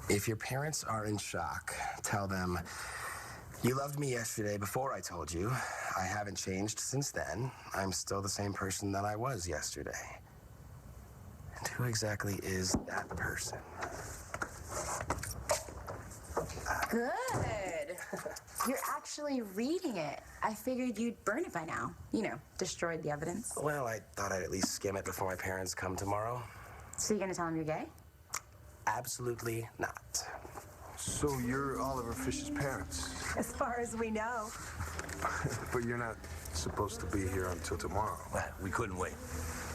If your parents are in shock, tell them, you loved me yesterday before I told you. I haven't changed since then. I'm still the same person that I was yesterday. And who exactly is that person? Good. You're actually reading it. I figured you'd burn it by now. You know, destroyed the evidence. Well, I thought I'd at least skim it before my parents come tomorrow. So you're gonna tell them you're gay? Absolutely not. So you're Oliver Fish's parents? As far as we know. But you're not supposed to be here until tomorrow. Well, we couldn't wait.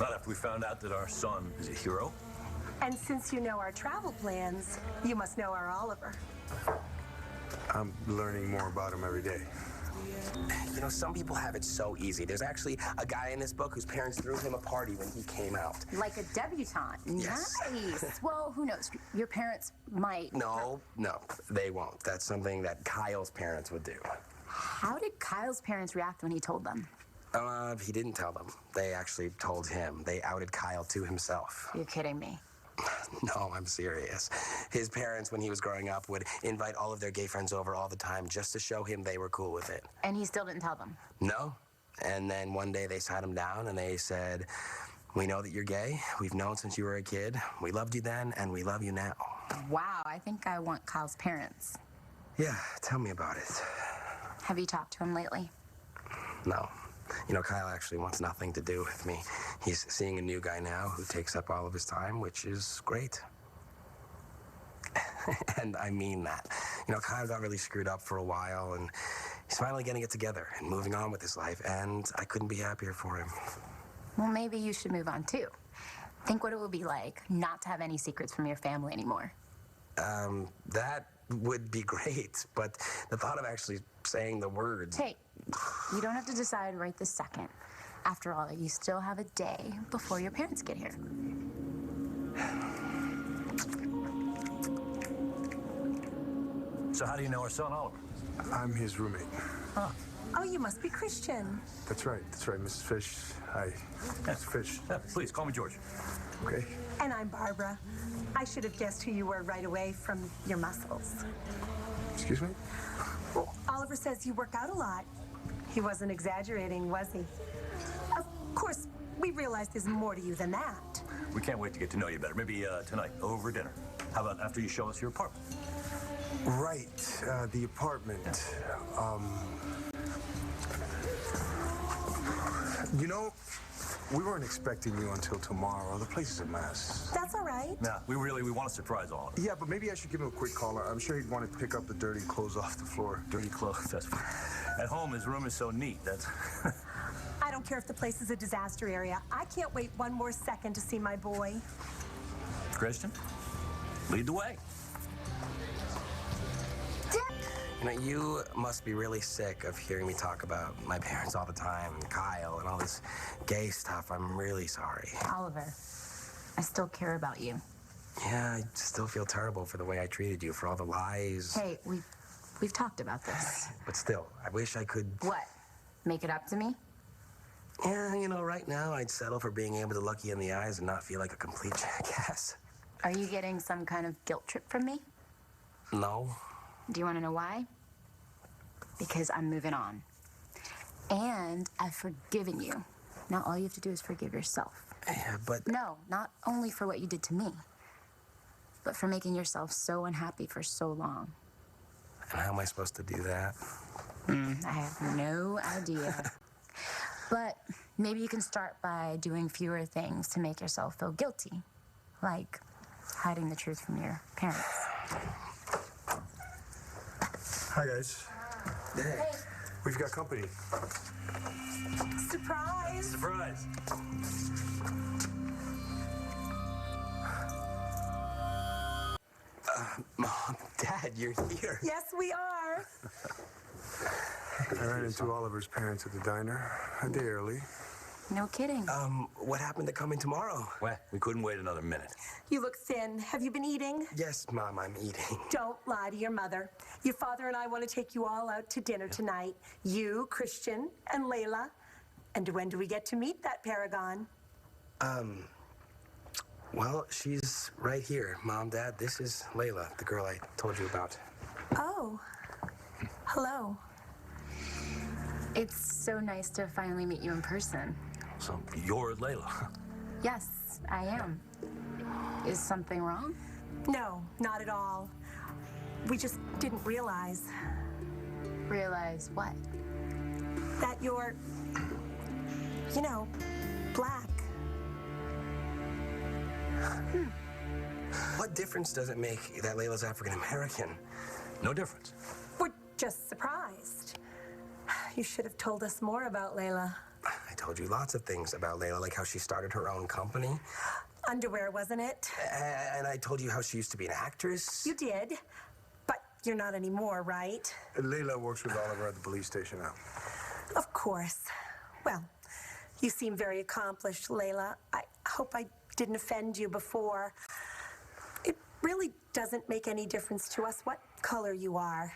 Not after we found out that our son is a hero. And since you know our travel plans, you must know our Oliver. I'm learning more about him every day. You know, some people have it so easy. There's actually a guy in this book whose parents threw him a party when he came out. Like a debutante. Yes. Nice. Well, who knows? Your parents might... No, they won't. That's something that Kyle's parents would do. How did Kyle's parents react when he told them? He didn't tell them. They actually told him. They outed Kyle to himself. You're kidding me. No, I'm serious. His parents, when he was growing up, would invite all of their gay friends over all the time just to show him they were cool with it. And he still didn't tell them? No. And then one day they sat him down and they said, we know that you're gay. We've known since you were a kid. We loved you then and we love you now. Wow, I think I want Kyle's parents. Yeah, tell me about it. Have you talked to him lately? No. You know, Kyle actually wants nothing to do with me. He's seeing a new guy now who takes up all of his time, which is great. And I mean that. You know, Kyle got really screwed up for a while, and he's finally getting it together and moving on with his life, and I couldn't be happier for him. Well, maybe you should move on, too. Think what it would be like not to have any secrets from your family anymore. That would be great, but the thought of actually saying the words... Hey, you don't have to decide right this second. After all, you still have a day before your parents get here. So how do you know our son, Oliver? I'm his roommate. Huh. Oh, you must be Christian. That's right, Mrs. Fish. Hi, Mr. Fish. Yeah, please, call me George. Okay. And I'm Barbara. I should have guessed who you were right away from your muscles. Excuse me? Well, Oliver says you work out a lot. He wasn't exaggerating, was he? Of course, we realize there's more to you than that. We can't wait to get to know you better. Maybe tonight, over dinner. How about after you show us your apartment? Right, the apartment. You know, we weren't expecting you until tomorrow. The place is a mess. That's all right. Nah, we want to surprise Oliver. Yeah, but maybe I should give him a quick call. I'm sure he'd want to pick up the dirty clothes off the floor. Dirty clothes, that's fine. At home, his room is so neat, that's... I don't care if the place is a disaster area. I can't wait one more second to see my boy. Christian, lead the way. You know, you must be really sick of hearing me talk about my parents all the time, and Kyle, and all this gay stuff. I'm really sorry. Oliver, I still care about you. Yeah, I still feel terrible for the way I treated you, for all the lies. Hey, we've talked about this. But still, I wish I could... What? Make it up to me? Yeah, you know, right now I'd settle for being able to look you in the eyes and not feel like a complete jackass. Are you getting some kind of guilt trip from me? No. Do you want to know why? Because I'm moving on. And I've forgiven you. Now all you have to do is forgive yourself. Yeah, but... No, not only for what you did to me, but for making yourself so unhappy for so long. And how am I supposed to do that? I have no idea. But maybe you can start by doing fewer things to make yourself feel guilty, like hiding the truth from your parents. Hi, guys. Hey. We've got company. Surprise! Surprise! Mom, Dad, you're here. Yes, we are. I ran into Oliver's parents at the diner a day early. No kidding. What happened to coming tomorrow? Well, we couldn't wait another minute. You look thin. Have you been eating? Yes, Mom, I'm eating. Don't lie to your mother. Your father and I want to take you all out to dinner tonight. You, Christian, and Layla. And when do we get to meet that paragon? Well, she's right here. Mom, Dad, this is Layla, the girl I told you about. Oh, hello. It's so nice to finally meet you in person. So you're Layla. Yes, I am. Is something wrong? No, not at all. We just didn't realize Realize what? that you're, black. What difference does it make that Layla's African American? No difference. We're just surprised. You should have told us more about Layla. I told you lots of things about Layla, like how she started her own company. Underwear, wasn't it? And I told you how she used to be an actress. You did, but you're not anymore, right? Layla works with Oliver at the police station now. Of course. Well, you seem very accomplished, Layla. I hope I didn't offend you before. It really doesn't make any difference to us what color you are.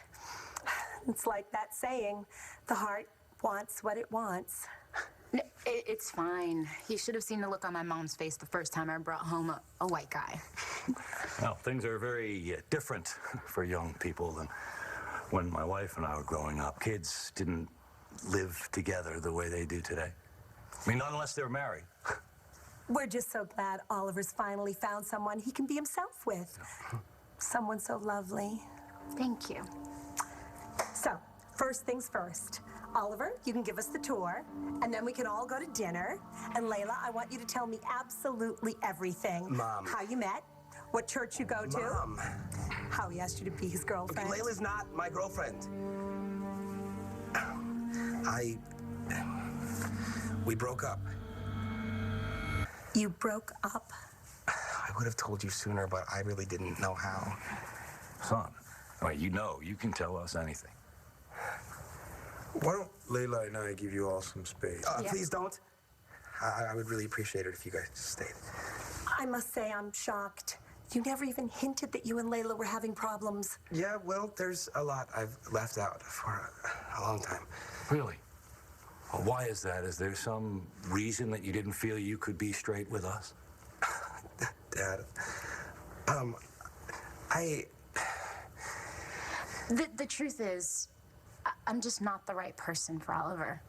It's like that saying, the heart wants what it wants. It's fine. You should have seen the look on my mom's face the first time I brought home a white guy. Well, things are very different for young people than when my wife and I were growing up. Kids didn't live together the way they do today. I mean, not unless they're married. We're just so glad Oliver's finally found someone he can be himself with. Someone so lovely. Thank you. So, first things first. Oliver, you can give us the tour, and then we can all go to dinner. And Layla, I want you to tell me absolutely everything. Mom. How you met, what church you go to. Mom. How he asked you to be his girlfriend. Layla's not my girlfriend. We broke up. You broke up? I would have told you sooner, but I really didn't know how. Son, well, you can tell us anything. Why don't Layla and I give you all some space? Yeah. Please don't. I would really appreciate it if you guys stayed. I must say I'm shocked. You never even hinted that you and Layla were having problems. Yeah, well, there's a lot I've left out for a long time. Really? Well, why is that? Is there some reason that you didn't feel you could be straight with us? Dad, The truth is, I'm just not the right person for Oliver.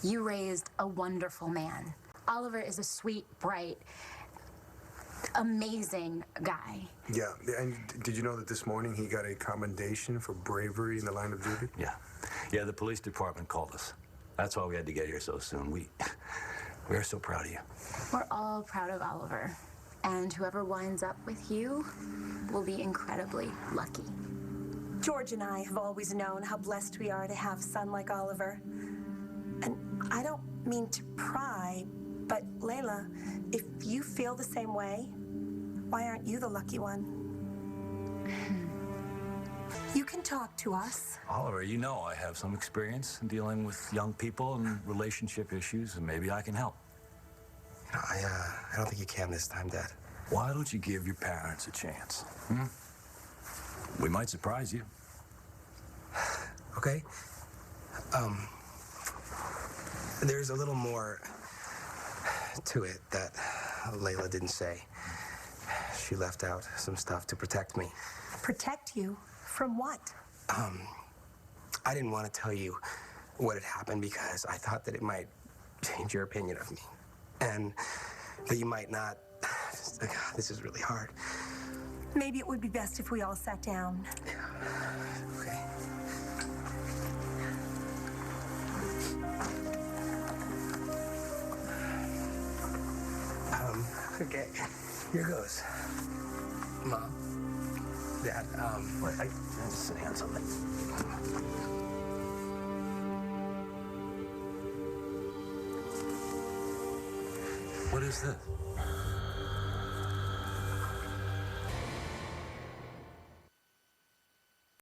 You raised a wonderful man. Oliver is a sweet, bright, amazing guy. Yeah, and did you know that this morning he got a commendation for bravery in the line of duty? Yeah, the police department called us. That's why we had to get here so soon. We are so proud of you. We're all proud of Oliver. And whoever winds up with you will be incredibly lucky. George and I have always known how blessed we are to have a son like Oliver. And I don't mean to pry, but Layla, if you feel the same way, why aren't you the lucky one? You can talk to us. Oliver, I have some experience in dealing with young people and relationship issues, and maybe I can help. I don't think you can this time, Dad. Why don't you give your parents a chance? We might surprise you. Okay? There's a little more to it that Layla didn't say. She left out some stuff to protect me. Protect you? From what? I didn't want to tell you what had happened because I thought that it might change your opinion of me. And that you might not. This is really hard. Maybe it would be best if we all sat down. Okay. Okay. Here goes. Mom. Dad, Wait, I'm just sitting on something. What is this?